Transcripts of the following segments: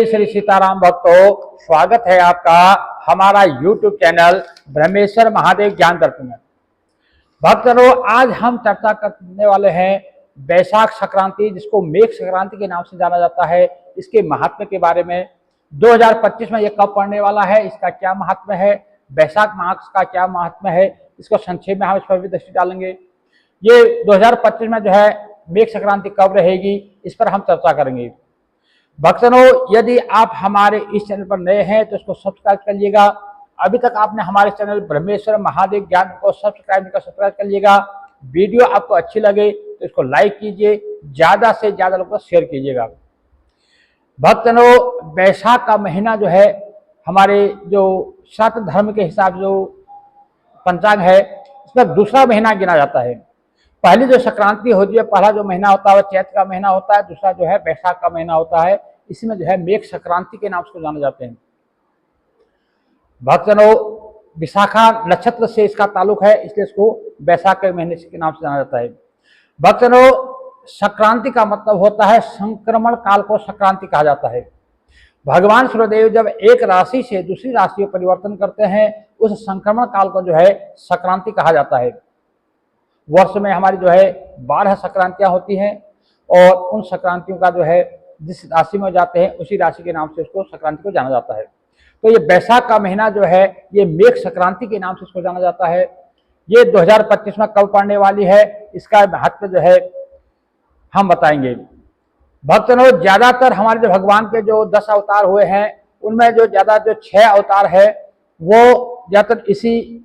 जय श्री सीताराम भक्तों, स्वागत है आपका हमारा YouTube चैनल ब्रह्मेश्वर महादेव ज्ञान दर्पण में। भक्तों, आज हम चर्चा करने वाले हैं वैशाख संक्रांति, जिसको मेघ संक्रांति के नाम से जाना जाता है, इसके महात्म्य के बारे में। 2025 में यह कब पड़ने वाला है, इसका क्या महात्म्य है, वैशाख मास का क्या महात्म्य है, इसको संक्षेप में हम इस पर भी दृष्टि डालेंगे। ये 2025 में जो है मेघ संक्रांति कब रहेगी, इस पर हम चर्चा करेंगे। भक्तों, यदि आप हमारे इस चैनल पर नए हैं तो इसको सब्सक्राइब कर लीजिएगा। अभी तक आपने हमारे चैनल ब्रह्मेश्वर महादेव ज्ञान को सब्सक्राइब कर लीजिएगा। वीडियो आपको अच्छी लगे तो इसको लाइक कीजिए, ज्यादा से ज्यादा लोगों को शेयर कीजिएगा। भक्तों, वैशाख का महीना जो है हमारे जो सत धर्म के हिसाब जो पंचांग है, इसमें दूसरा महीना गिना जाता है। पहली जो संक्रांति होती है, पहला जो महीना होता है वह चैत्र का महीना होता है, दूसरा जो है वैशाख का महीना होता है। इसमें जो है मेघ संक्रांति के नाम से जाने जाते हैं। भक्तों, विशाखा नक्षत्र से इसका ताल्लुक है, इसलिए इसको वैशाख के महीने के नाम से जाना जाता है। भक्तों, संक्रांति का मतलब होता है संक्रमण काल को संक्रांति कहा जाता है। भगवान सूर्यदेव जब एक राशि से दूसरी राशि में परिवर्तन करते हैं, उस संक्रमण काल को जो है संक्रांति कहा जाता है। वर्ष में हमारी जो है 12 संक्रांतियां होती हैं, और उन संक्रांतियों का जो है जिस राशि में जाते हैं उसी राशि के नाम से उसको संक्रांति को जाना जाता है। तो ये वैशाख का महीना जो है ये मेघ संक्रांति के नाम से उसको जाना जाता है। ये 2025 में कब पड़ने वाली है, इसका महत्व जो है हम बताएंगे। भक्तों, ज्यादातर हमारे जो भगवान के जो 10 अवतार हुए हैं, उनमें जो ज्यादा जो 6 अवतार है वो ज्यादातर इसी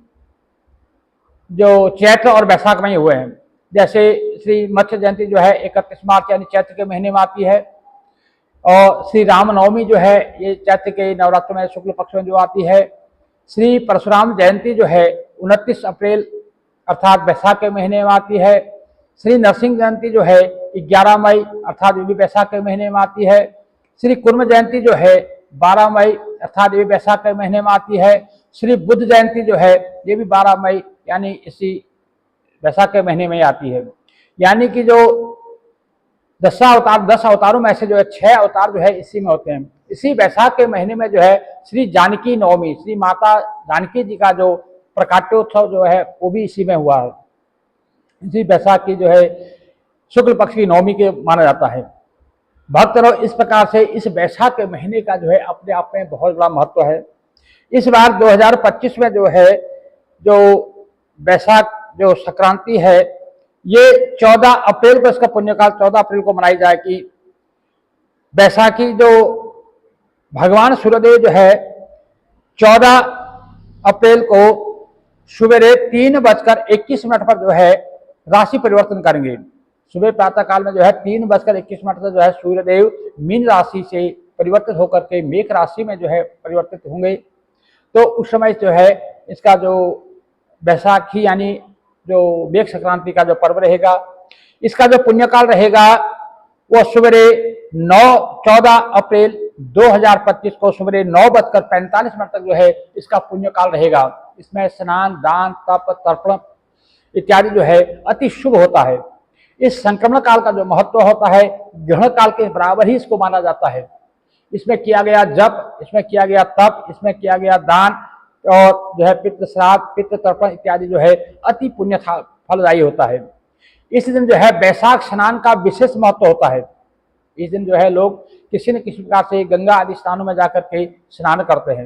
जो चैत्र और वैशाख में ही हुए हैं। जैसे श्री मत्स्य जयंती जो है 31 मार्च यानी चैत्र के महीने में आती है, और श्री रामनवमी जो है ये चैत्र के नवरात्र में शुक्ल पक्ष में जो आती है। श्री परशुराम जयंती जो है 29 अप्रैल अर्थात वैशाख के महीने में आती है। श्री नरसिंह जयंती जो है 11 मई अर्थात ये भी वैशाख के महीने में आती है। श्री कुर्म जयंती जो है 12 मई अर्थात ये भी वैशाख के महीने में आती है। श्री बुद्ध जयंती जो है ये भी 12 मई यानी इसी वैशाख के महीने में आती है। यानी कि जो 10 अवतारों में से जो है 6 अवतार जो है इसी में होते हैं। इसी वैशाख के महीने में जो है श्री जानकी नवमी, श्री माता जानकी जी का जो प्रकाट्योत्सव जो है वो भी इसी में हुआ है। इसी वैशाख की जो है शुक्ल पक्ष की नवमी के माना जाता है। भक्तों, इस प्रकार से इस वैशाख के महीने का जो है अपने आप में बहुत बड़ा महत्व है। इस बार 2025 में जो है जो वैशाख जो संक्रांति है ये 14 अप्रैल को, इसका पुण्यकाल 14 अप्रैल को मनाई जाएगी। वैशाखी जो भगवान सूर्यदेव जो है 14 अप्रैल को सुबह 3:21 पर जो है राशि परिवर्तन करेंगे। सुबह प्रातः काल में जो है 3:21 पर जो है सूर्यदेव मीन राशि से परिवर्तित होकर के मेघ राशि में जो है परिवर्तित होंगे। तो उस समय जो है इसका जो वैशाखी यानी जो मेघ संक्रांति का जो पर्व रहेगा, इसका जो पुण्यकाल रहेगा वो सुबह 14 अप्रैल 2025 को सुबह 9:45 तक जो है इसका पुण्यकाल रहेगा। इसमें स्नान, दान, तप, तर्पण इत्यादि जो है अति शुभ होता है। इस संक्रमण काल का जो महत्व होता है ग्रहण काल के बराबर ही इसको माना जाता है। इसमें किया गया जप, इसमें किया गया तप, इसमें किया गया दान, और जो है पितृ श्राद्ध, पितृ तर्पण इत्यादि जो है अति पुण्य फलदायी होता है। इस दिन जो है वैशाख स्नान का विशेष महत्व होता है। इस दिन जो है लोग किसी न किसी प्रकार से गंगा आदि स्थानों में जाकर के स्नान करते हैं।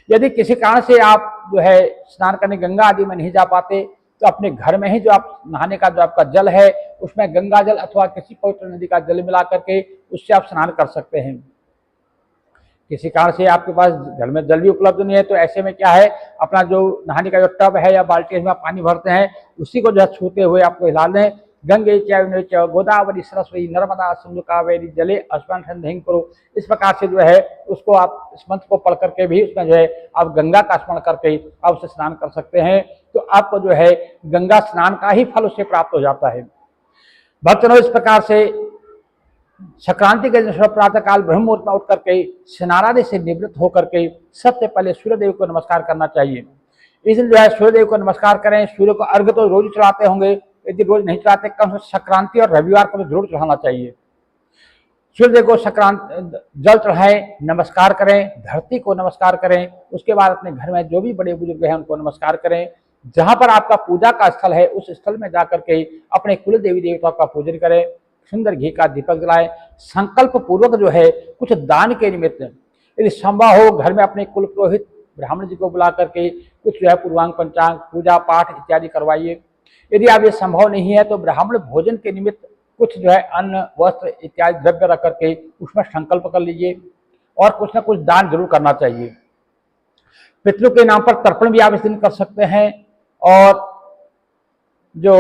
यदि किसी कारण से आप जो है स्नान करने गंगा आदि में नहीं जा पाते तो अपने घर में ही जो आप नहाने का जो आपका जल है उसमें गंगा जल अथवा किसी पवित्र नदी का जल मिला करके उससे आप स्नान कर सकते हैं। किसी कारण से आपके पास घर में जल भी उपलब्ध नहीं है तो ऐसे में क्या है, अपना जो नहाने का जो टब है या बाल्टी में पानी भरते हैं उसी को जो है छूते हुए आपको हिला लें। गंगे च गोदावरी सरस्वती नर्मदा सिंधु कावेरी जले अस्मिन् सन्निधिं कुरु। इस प्रकार से जो है उसको आप इस मंत्र को पढ़ करके भी उसमें जो है आप गंगा का स्मरण करके आप उसे स्नान कर सकते हैं। तो आपको जो है गंगा स्नान का ही फल उससे प्राप्त हो जाता है। भक्तों, इस प्रकार से संक्रांति के दिन प्रातः काल ब्रह्म मुहूर्त में उठ करके स्नानादि से निवृत्त होकर के सबसे पहले सूर्यदेव को नमस्कार करना चाहिए। इस दिन जो है सूर्यदेव को नमस्कार करें। सूर्य को अर्घ्य तो रोज चढ़ाते होंगे, यदि रोज नहीं चढ़ाते कम से कम संक्रांति और रविवार को तो जरूर चढ़ाना चाहिए। सूर्य को जल चढ़ाएं, नमस्कार करें, धरती को नमस्कार करें। उसके बाद अपने घर में जो भी बड़े बुजुर्ग हैं उनको नमस्कार करें। जहां पर आपका पूजा का स्थल है उस स्थल में जाकर के अपने कुल देवी देवताओं का पूजन करें, सुंदर घी का दीपक जलाएं। संकल्प पूर्वक जो है कुछ दान के निमित्त यदि संभव हो घर में अपने कुल पुरोहित ब्राह्मण जी को बुला करके कुछ जो है पूर्वांग पंचांग पूजा पाठ इत्यादि करवाइए। यदि आप ये संभव नहीं है तो ब्राह्मण भोजन के निमित्त कुछ जो है अन्न वस्त्र इत्यादि द्रव्य रख करके उसमें संकल्प कर लीजिए और कुछ ना कुछ दान जरूर करना चाहिए। पितरों के नाम पर तर्पण भी आप इस दिन कर सकते हैं और जो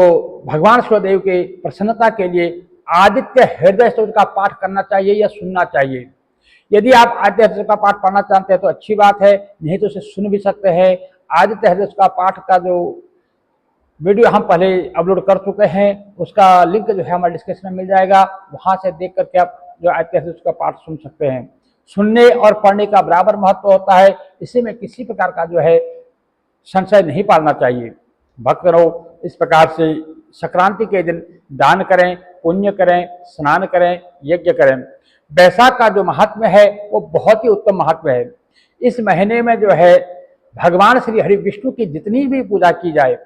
भगवान सूर्यदेव के प्रसन्नता के लिए आदित्य हृदय स्तोत्र का पाठ करना चाहिए या सुनना चाहिए। यदि आप आदित्य हृदय का पाठ पढ़ना चाहते हैं तो अच्छी बात है, नहीं तो उसे सुन भी सकते हैं। आदित्य हृदय का पाठ का जो वीडियो हम पहले अपलोड कर चुके हैं उसका लिंक जो है हमारे डिस्क्रिप्शन में मिल जाएगा, वहां से देख करके आप जो आदित्य हृदय का पाठ सुन सकते हैं। सुनने और पढ़ने का बराबर महत्व होता है, इसी में किसी प्रकार का जो है संशय नहीं पालना चाहिए। भक्त रहो इस प्रकार से संक्रांति के दिन दान करें, पुण्य करें, स्नान करें, यज्ञ करें। बैसाख का जो महात्म्य है वो बहुत ही उत्तम महात्म्य है। इस महीने में जो है भगवान श्री हरि विष्णु की जितनी भी पूजा की जाए,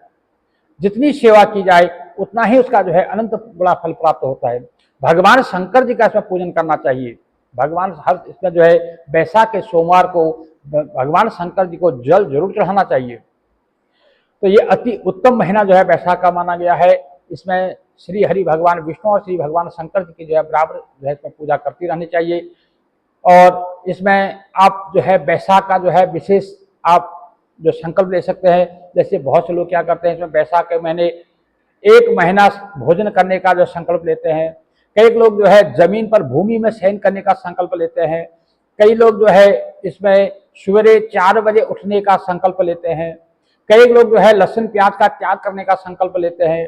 जितनी सेवा की जाए उतना ही उसका जो है अनंत बड़ा फल प्राप्त होता है। भगवान शंकर जी का इसमें पूजन करना चाहिए। भगवान हर इसमें जो है बैसाख के सोमवार को भगवान शंकर जी को जल जरूर चढ़ाना चाहिए। तो ये अति उत्तम महीना जो है बैसाख का माना गया है। इसमें श्री हरि भगवान विष्णु और श्री भगवान शंकर जी की जो है बराबर जो है इसमें पूजा करती रहनी चाहिए। और इसमें आप जो है बैसाख का जो है विशेष आप जो संकल्प ले सकते हैं। जैसे बहुत से लोग क्या करते हैं इसमें बैसाख के महीने एक महीना भोजन करने का जो संकल्प लेते हैं। कई लोग जो है जमीन पर भूमि में शयन करने का संकल्प लेते हैं। कई लोग जो है इसमें सवेरे 4 बजे उठने का संकल्प लेते हैं। कई लोग जो है लहसुन प्याज का त्याग करने का संकल्प लेते हैं।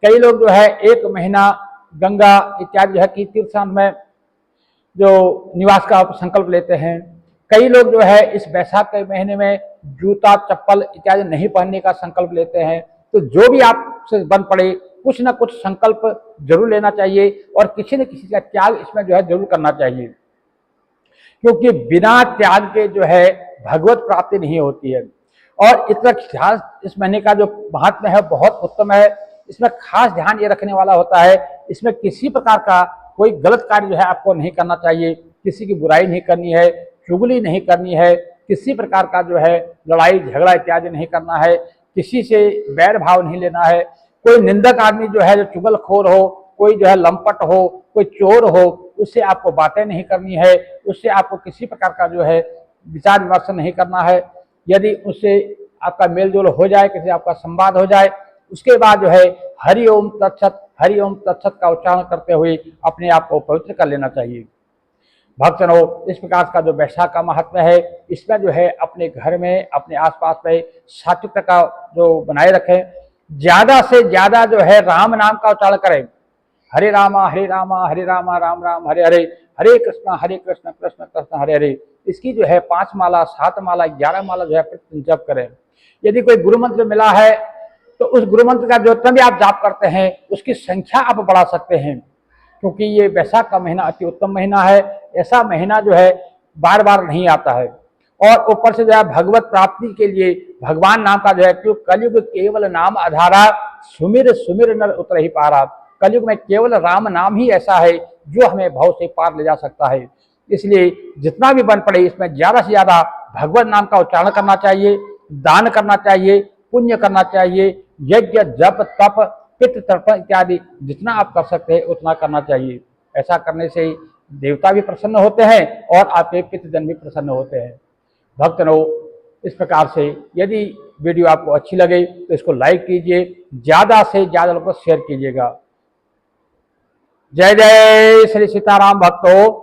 कई लोग जो है 1 महीना गंगा इत्यादि जो है कि तीर्थ स्थान में जो निवास का संकल्प लेते हैं। कई लोग जो है इस बैसाख के महीने में जूता चप्पल इत्यादि नहीं पहनने का संकल्प लेते हैं। तो जो भी आपसे बन पड़े कुछ ना कुछ संकल्प जरूर लेना चाहिए और किसी न किसी का त्याग इसमें जो है जरूर करना चाहिए, क्योंकि बिना त्याग के जो है भगवत प्राप्ति नहीं होती है। और इतना खास इस महीने का जो महात्म्य है बहुत उत्तम है। इसमें खास ध्यान ये रखने वाला होता है, इसमें किसी प्रकार का कोई गलत कार्य जो है आपको नहीं करना चाहिए। किसी की बुराई नहीं करनी है, चुगली नहीं करनी है, किसी प्रकार का जो है लड़ाई झगड़ा इत्यादि नहीं करना है, किसी से बैर भाव नहीं लेना है। कोई निंदक आदमी जो है जो चुगलखोर हो, कोई जो है लंपट हो, कोई चोर हो, उससे आपको बातें नहीं करनी है, उससे आपको किसी प्रकार का जो है विचार विमर्श नहीं करना है। यदि उससे आपका मेल जोल हो जाए, किसी आपका संवाद हो जाए, उसके बाद जो है हरि ओम तत्सत का उच्चारण करते हुए अपने आप को पवित्र कर लेना चाहिए। भक्तजनों इस प्रकार का जो बैसाख का महात्म्य है इसमें जो है अपने घर में अपने आसपास में सात्विकता का जो बनाए रखें। ज्यादा से ज्यादा जो है राम नाम का उच्चारण करें। हरे रामा राम राम हरे हरे, हरे कृष्ण कृष्ण कृष्ण हरे हरे। इसकी जो है 5 माला 7 माला 11 माला जो है प्रतिदिन जप करें। यदि कोई गुरु मंत्र मिला है तो उस गुरु मंत्र का जो भी आप जाप करते हैं उसकी संख्या आप बढ़ा सकते हैं, क्योंकि ये बैसाख का महीना अति उत्तम महीना है। ऐसा महीना जो है बार बार नहीं आता है। और ऊपर से जो है भगवत प्राप्ति के लिए भगवान नाम का जो है कलयुग केवल नाम आधारा, सुमिर सुमिर नर उतर ही पारा। कलयुग में केवल राम नाम ही ऐसा है जो हमें भव से पार ले जा सकता है। इसलिए जितना भी बन पड़े इसमें ज्यादा से ज्यादा भगवत नाम का उच्चारण करना चाहिए, दान करना चाहिए, पुण्य करना चाहिए, यज्ञ जप तप पितृ तर्पण इत्यादि जितना आप कर सकते हैं उतना करना चाहिए। ऐसा करने से देवता भी प्रसन्न होते हैं और आपके पितृजन भी प्रसन्न होते हैं। भक्तजनों इस प्रकार से यदि वीडियो आपको अच्छी लगे तो इसको लाइक कीजिए, ज्यादा से ज्यादा लोगों को शेयर कीजिएगा। जय जय श्री सीताराम भक्तों।